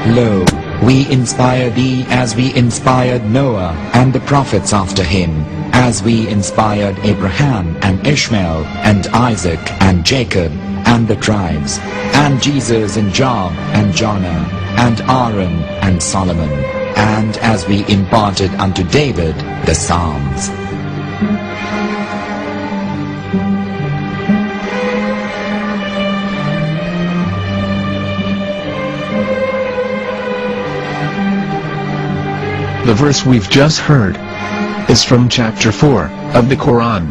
Lo, we inspire thee as we inspired Noah and the prophets after him, as we inspired Abraham and Ishmael and Isaac and Jacob and the tribes, and Jesus and Job and Jonah and Aaron and Solomon, and as we imparted unto David the Psalms. The verse we've just heard is from chapter 4 of the Quran.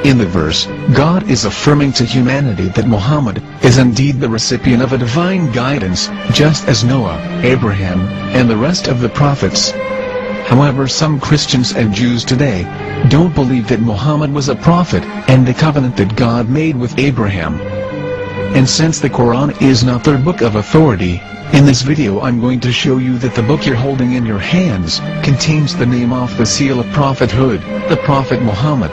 In the verse, God is affirming to humanity that Muhammad is indeed the recipient of a divine guidance, just as Noah, Abraham, and the rest of the prophets. However, some Christians and Jews today don't believe that Muhammad was a prophet and the covenant that God made with Abraham. And since the Quran is not their book of authority, in this video I'm going to show you that the book you're holding in your hands contains the name off the seal of prophethood, the Prophet Muhammad.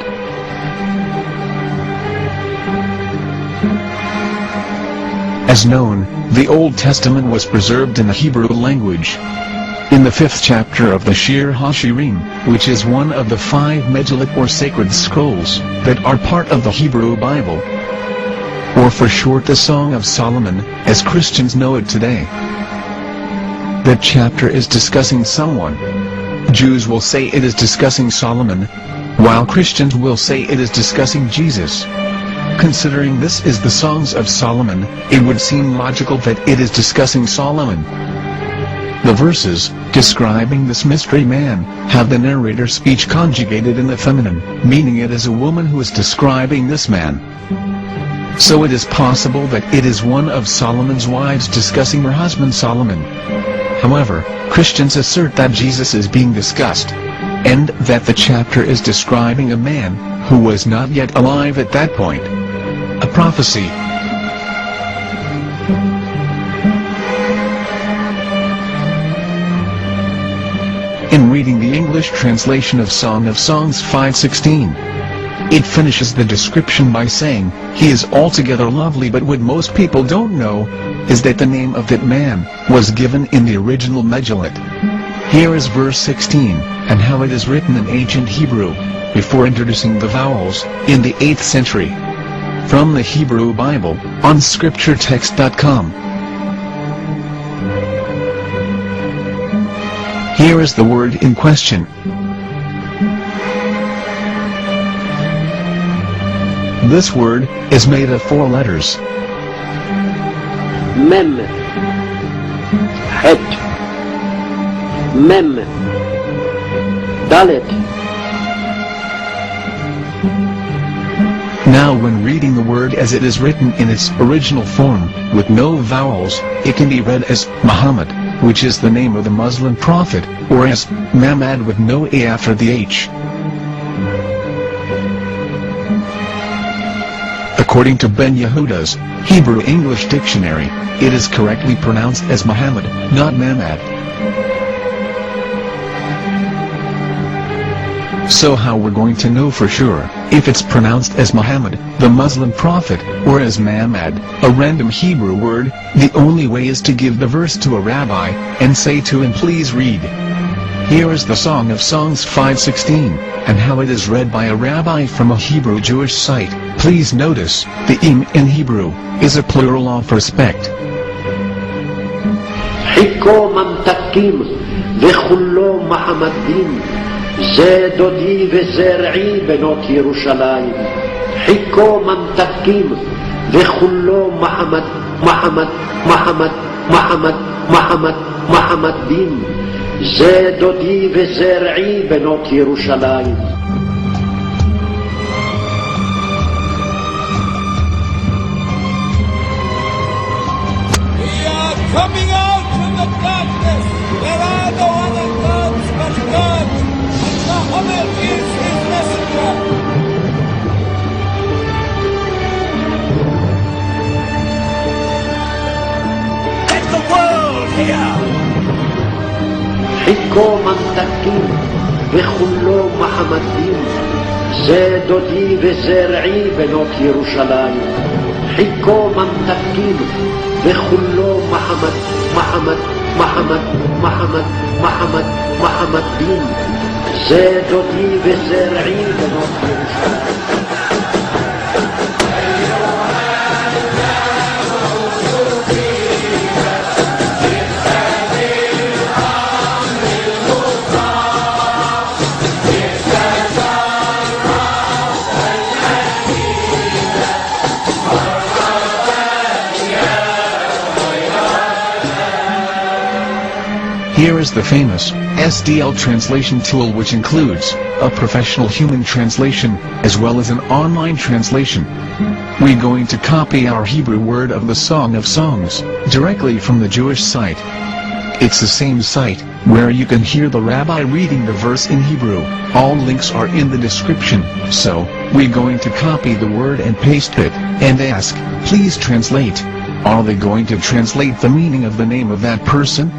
As known, the Old Testament was preserved in the Hebrew language. In the 5th chapter of the Shir HaShirim, which is one of the 5 Megillat or sacred scrolls that are part of the Hebrew Bible, or for short the Song of Solomon, as Christians know it today. That chapter is discussing someone. Jews will say it is discussing Solomon, while Christians will say it is discussing Jesus. Considering this is the Songs of Solomon, it would seem logical that it is discussing Solomon. The verses, describing this mystery man, have the narrator's speech conjugated in the feminine, meaning it is a woman who is describing this man. So it is possible that it is one of Solomon's wives discussing her husband Solomon. However, Christians assert that Jesus is being discussed, and that the chapter is describing a man who was not yet alive at that point. A prophecy. In reading the English translation of Song of Songs 5:16, it finishes the description by saying, "He is altogether lovely," but what most people don't know is that the name of that man was given in the original Megillat. Here is verse 16, and how it is written in ancient Hebrew, before introducing the vowels, in the 8th century. From the Hebrew Bible, on scripturetext.com. Here is the word in question. This word is made of 4 letters. Mem, Het, Mem, Dalet. Now when reading the word as it is written in its original form, with no vowels, it can be read as Muhammad, which is the name of the Muslim prophet, or as Mamad with no A after the H. According to Ben Yehuda's Hebrew English Dictionary, it is correctly pronounced as Muhammad, not Mamad. So how we're going to know for sure if it's pronounced as Muhammad, the Muslim prophet, or as Mamad, a random Hebrew word? The only way is to give the verse to a rabbi and say to him, "Please read." Here is the Song of Songs 5:16, and how it is read by a rabbi from a Hebrew Jewish site. Please notice, the im in Hebrew is a plural of respect. Hiko mamtakim v'chullo Muhammadim ze dodi v'zer'i benot Yerushalayim. Hiko mamtakim v'chullo Muhammadim ze dodi v'zer'i benot Yerushalayim. Coming out from the darkness, there are no other gods but God, and Muhammad is his messenger. Let the world hear. Hiko mamtakim v'chullo Muhammadim ze dodi v'zer'i benot Yerushalayim. Hiko mamtakim v'chullo Muhammadim محمد محمد محمد محمد دين זה דודי וזה רעי בנות ירושלים. Here is the famous SDL translation tool, which includes a professional human translation as well as an online translation. We're going to copy our Hebrew word of the Song of Songs directly from the Jewish site. It's the same site where you can hear the rabbi reading the verse in Hebrew. All links are in the description, so we're going to copy the word and paste it and ask, please translate. Are they going to translate the meaning of the name of that person?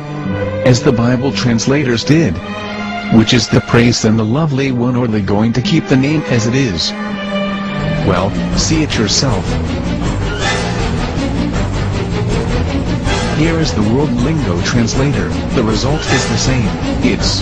As the Bible translators did. Which is the praised and the lovely one, or are they going to keep the name as it is? Well, see it yourself. Here is the World Lingo translator. The result is the same. It's